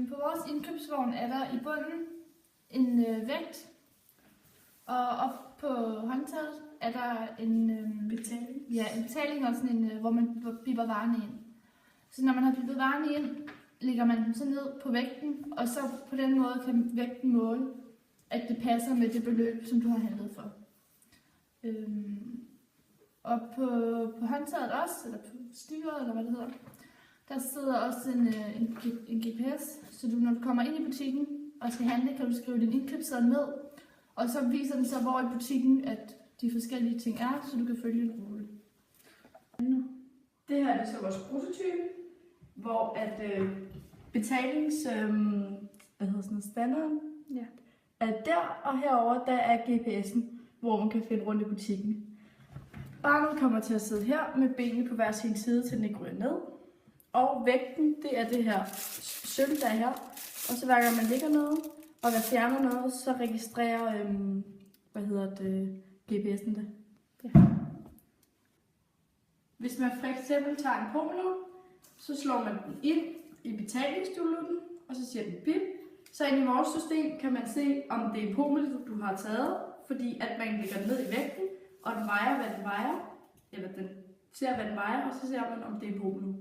På vores indkøbsvogn er der i bunden en vægt, og op på håndtaget er der en betaling. Ja, en betaling og sådan en, hvor man bipper varerne ind. Så når man har bippet varerne ind, lægger man dem så ned på vægten, og så på den måde kan vægten måle, at det passer med det beløb, som du har handlet for. Og på håndtaget også, eller på styret, eller hvad det hedder, der sidder også en GPS, så når du kommer ind i butikken og skal handle, kan du skrive din indkøbsseddel ned, og så viser den så, hvor i butikken, at de forskellige ting er, så du kan følge en rute. Det her er så vores prototype, hvor at standarden er der, og herover der er GPS'en, hvor man kan finde rundt i butikken. Barnet kommer til at sidde her med benene på hver sin side, til den ikke ryger ned. Og vægten, det er det her sølv, der er her. Og så hver gang man ligger noget, og der fjerner noget, så registrerer GPS'en det. Ja. Hvis man for eksempel tager en pomelo, så slår man den ind i betalingsstulutten, og så siger den bip. Så inde i vores system kan man se, om det er en pomelo, du har taget, fordi at man lægger den ned i vægten, og den vejer, hvad den vejer, eller den ser, hvad den vejer, og så ser man, om det er en pomelo.